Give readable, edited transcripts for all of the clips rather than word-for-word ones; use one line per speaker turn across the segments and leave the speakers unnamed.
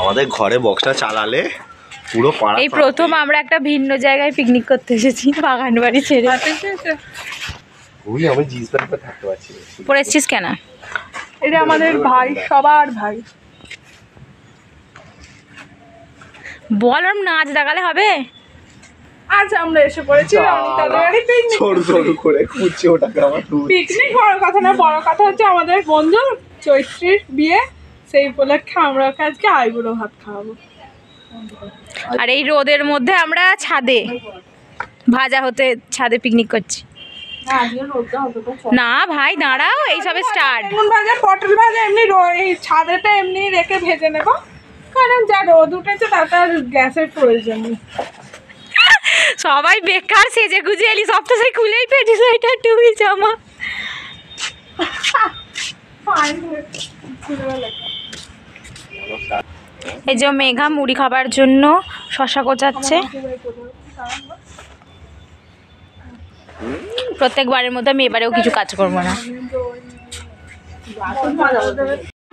আমাদের ঘরে বক্সটা চালালে পুরো পাড়া।
এই প্রথম আমরা একটা ভিন্ন জায়গায় পিকনিক করতে এসেছি, বাগান বাড়ি ছেড়ে।
বুঝলি আমি জিন্স প্যান্ট পরে থাকতে পারছি না।
পরে এসেছিস কেন?
এটা আমাদের ভাই, সবার ভাই।
বল, ওরম নাচ দেখালে হবে?
আজ আমরা এসে পড়েছি রনিতাদের বাড়ি পিকনিক।
সরু সরু করে খুঁজছে ওটাকে আমার টুল।
পিকনিক বড় কথা না, বড় কথা হচ্ছে আমাদের বন্ধু চৈত্রীর বিয়ে, সেই উপলক্ষে আমরা ওকে আজকে আইবুড়ো ভাত খাওয়াবো।
আর এই রোদের মধ্যে আমরা ছাদে ভাজা হতে ছাদে পিকনিক করছি। না ভাই দাঁড়াও, এই সবে স্টার্ট।
বেগুন ভাজা, পটল ভাজা এমনি এই ছাদেটা এমনি রেখে ভেজে নেবো, কারণ যা রোদ উঠেছে তাতে আর গ্যাসের প্রয়োজন নেই।
সবাই বেকার সেজে গুজে এলি, সব তো সেই খুলেই পেয়েছিস এটা টুপি জামা। এই যে মেঘা মুড়ি খাবার জন্য শশা কোচাচ্ছে। প্রত্যেকবারের মতো আমি এবারেও কিছু কাজ করবো না।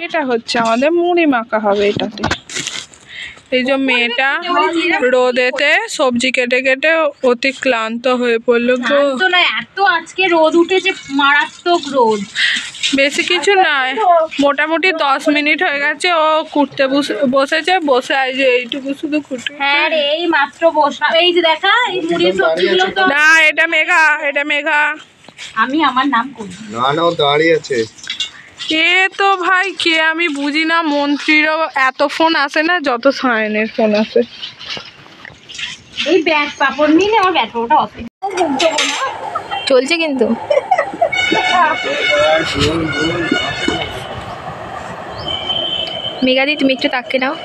এটা হচ্ছে আমাদের মুড়ি মাখা হবে এটাতে। এই যে মেয়েটা রোদেতে সবজি কেটে কেটে অতি ক্লান্ত হয়ে পড়লো গো।
না এত আজকে রোদ উঠেছে, মারাত্মক রোদ।
বেশি কিছু নয়, মোটামুটি 10 মিনিট হয়ে গেছে ও কুটতে বসেছে, বসে এই যে এইটুকু শুধু কুটে।
হ্যাঁ রে, এই মাত্র বসলাম। এই যে দেখা, এই মুড়ির সবজিগুলো তো
না, এটা মেঘা, এটা মেঘা।
আমি আমার নাম করি
না না, ও দাঁড়িয়ে আছে।
এ তো ভাই কে আমি বুঝি না, মন্ত্রীরও এত ফোন আসে না যত সায়নের ফোন আসে।
এই ব্যাগ পাপড় নিলে আমার ব্যাগ পাপড়টা অসুবিধা চলছে কিন্তু। মেঘাদি তুমি একটু তাকিয়ে নাও।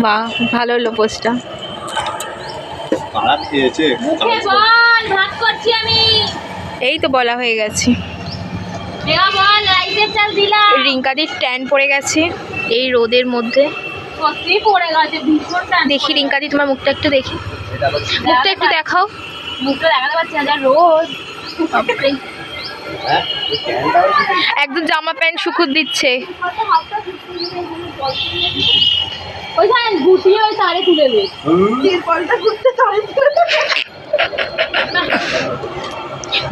বাহ, ভালো হলো পোস্টটা।
পাড়া খেয়েছে।
ভাত করছি আমি। এই তো বলা হয়ে গেছে। রিঙ্কাদির ট্যান পড়ে গেছে এই রোদের মধ্যে। দেখি রিঙ্কাদি, তোমার মুখটা একটু দেখি, মুখটা একটু দেখাও। মুখটা দেখাতে পারছি না, যা রোদ। একদম জামা প্যান্ট শুকুর দিচ্ছে।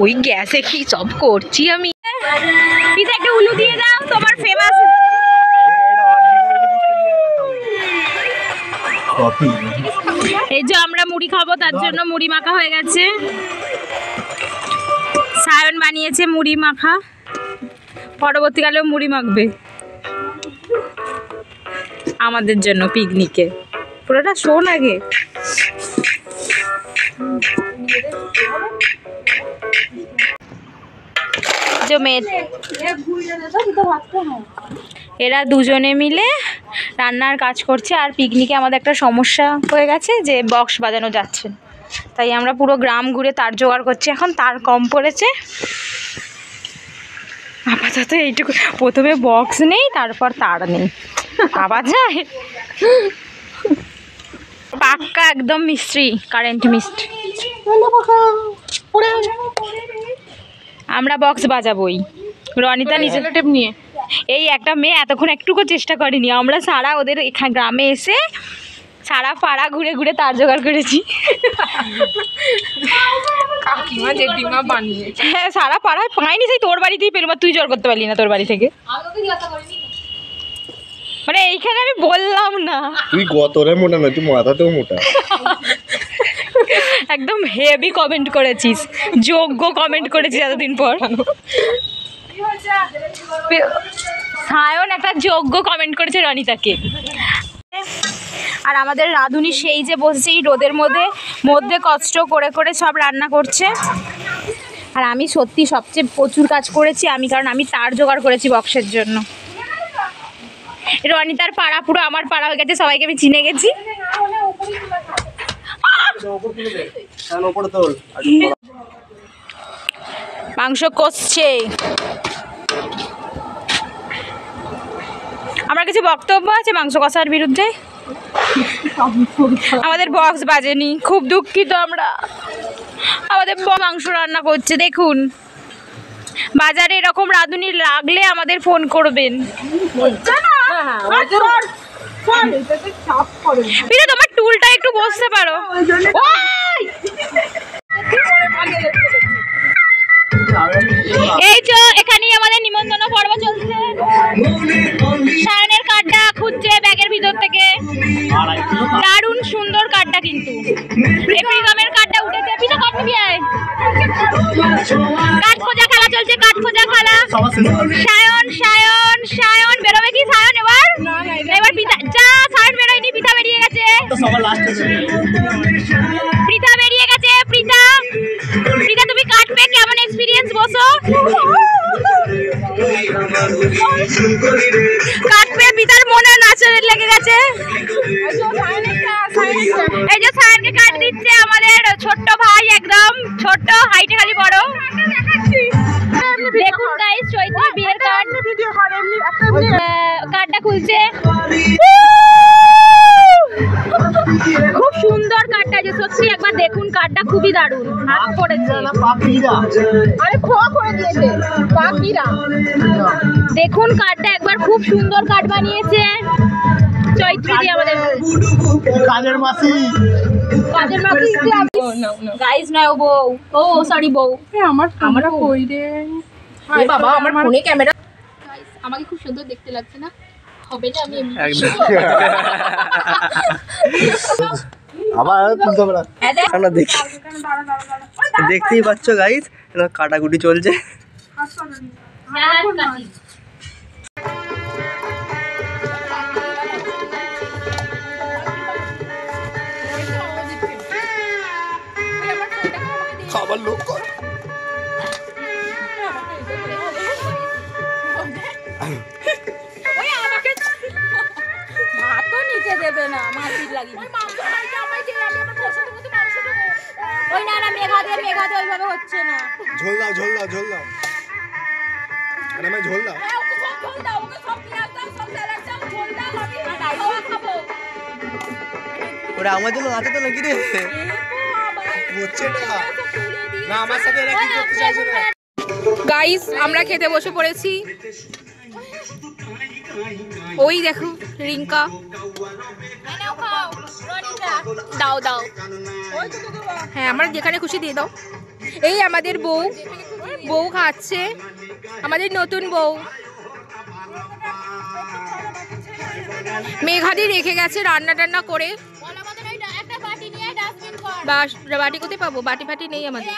ওই গ্যাসে কি সব করছি আমি। পিঠা একটা উলু দিয়ে দাও, তোমার ফেমাস। এই যে আমরা মুড়ি খাবো, তার জন্য মুড়ি মাখা হয়ে গেছে। সায়ন বানিয়েছে মুড়ি মাখা, পরবর্তীকালেও মুড়ি মাখবে আমাদের জন্য পিকনিকে। পুরোটা শোন আগে। এরা দুজনে মিলে রান্নার কাজ করছে। আর পিকনিকে আমাদের একটা সমস্যা হয়ে গেছে যে বক্স বাজানো যাচ্ছে, তাই আমরা পুরো গ্রাম ঘুরে তার জোগাড় করছি। এখন তার কম পড়েছে আপাতত এইটুকু। প্রথমে বক্স নেই, তারপর তার নেই, আবার যায় পাক্কা একদম মিস্ত্রি, কারেন্ট মিস্ত্রি। আমরা বক্স বাজাবোই। রনিতা নিজে টেপ নিয়ে, এই একটা মেয়ে এতক্ষণ একটুকু চেষ্টা করেনি। আমরা সারা ওদের এখানে গ্রামে এসে সারা পাড়া ঘুরে ঘুরে তার জোগাড় করেছি।
কাকিমা যে ডিমা বানিয়েছে,
হ্যাঁ সারা পাড়ায় পাইনি, সেই তোর বাড়িতেই পেলাম। তুই জোর করতে পারলি না তোর বাড়ি থেকে, মানে এইখানে আমি বললাম না।
তুই গতরে মোটা নয়, তুই মাথাতেও মোটা।
একদম হেভি কমেন্ট করেছিস, যোগ্য কমেন্ট করেছিস এতদিন পর। সায়ন একটা যোগ্য কমেন্ট করেছে রনিতাকে। আর আমাদের রাঁধুনি সেই যে বসেছে এই রোদের মধ্যে মধ্যে কষ্ট করে করে সব রান্না করছে। আর আমি সত্যি সবচেয়ে প্রচুর কাজ করেছি আমি, কারণ আমি তার জোগাড় করেছি বক্সের জন্য। রনিতার পাড়া পুরো আমার পাড়া হয়ে গেছে, সবাইকে আমি চিনে গেছি। মাংস কষছে। আমার কিছু বক্তব্য আছে মাংস কষার বিরুদ্ধে। আমাদের বক্স বাজেনি, খুব দুঃখিত আমরা। আমাদের মাংস রান্না করছে দেখুন। বাজারে এরকম রাঁধুনি লাগলে আমাদের ফোন করবেন। পিতা তোমার টুলটা একটু বসতে পারো। এই যে এখানেই আমাদের নিমন্ত্রণ পর্ব চলছে। সায়নের কার্ডটা খুঁজছে ব্যাগের ভিতর থেকে। দারুণ সুন্দর কার্ডটা, কিন্তু এপ্রিকমের কার্ডটা উঠেছে। পিতা কার্ড নিবি আয়। কার্ড খোঁজা খেলা চলছে, কার্ড খোঁজা খেলা। সায়ন সায়ন সায়ন বেরোবে কি সায়ন এবার? এবার পিতা যা, সায়ন বেরোয়নি, পিতা বেরিয়ে গেছে। পিতা বেরিয়ে গেছে। পিতা পিতা তুমি কার্ড পেয়ে কেমন এক্সপিরিয়েন্স? বসো। কার্ড পেয়ে পিতার মনে নাচে লেগে গেছে। এই যে সায়নকে কার্ড দিচ্ছে আমাদের ছোট্ট ভাই, একদম ছোট্ট, হাইটে খালি বড়। দেখুন গাইস, চৈত্রী বিয়ের কার্ড, কার্ডটা খুলছে। খুব সুন্দর কার্ডটা, যে সত্যি একবার দেখুন কার্ডটা, খুবই দারুণ। হাত পড়েছে, আরে খোয়া করে দিয়েছে পাখিরা। দেখুন কার্ডটা একবার, খুব সুন্দর কার্ড বানিয়েছে চৈত্রী দি আমাদের
কাজের মাসি।
কাজের মাসি গাইস নয়, ও বউ। ও সরি বউ।
আমরা কই রে
বাবা, আমার ফোনে ক্যামেরা। গাইস আমাকে খুব সুন্দর দেখতে লাগছে না? হবে না আমি
আবার তুলতে হবে না।
আমরা দেখি, দেখতেই পাচ্ছ গাইস, কাটাকুটি চলছে।
খাবার লোক কর।
দেবে না, মারপিট লাগিয়ে ওই না না, মেঘা দিয়ে ওইভাবে হচ্ছে না।
ঝোল দাও, ঝোল দাও, ঝোল দাও। আরে আমি ঝোল দাও।
ওরা আমার জন্য আছে তো নাকি রে?
হচ্ছে না, আমার সাথে এরা কি করতে চাইছে না।
গাইস আমরা খেতে বসে পড়েছি। ওই দেখো রিঙ্কা, দাও দাও। হ্যাঁ, আমরা যেখানে খুশি দিয়ে দাও। এই আমাদের বউ, বউ খাচ্ছে, আমাদের নতুন বউ। মেঘাদি রেখে গেছে রান্না টান্না করে। বাটি কোথায় পাবো? বাটি ফাটি নেই আমাদের।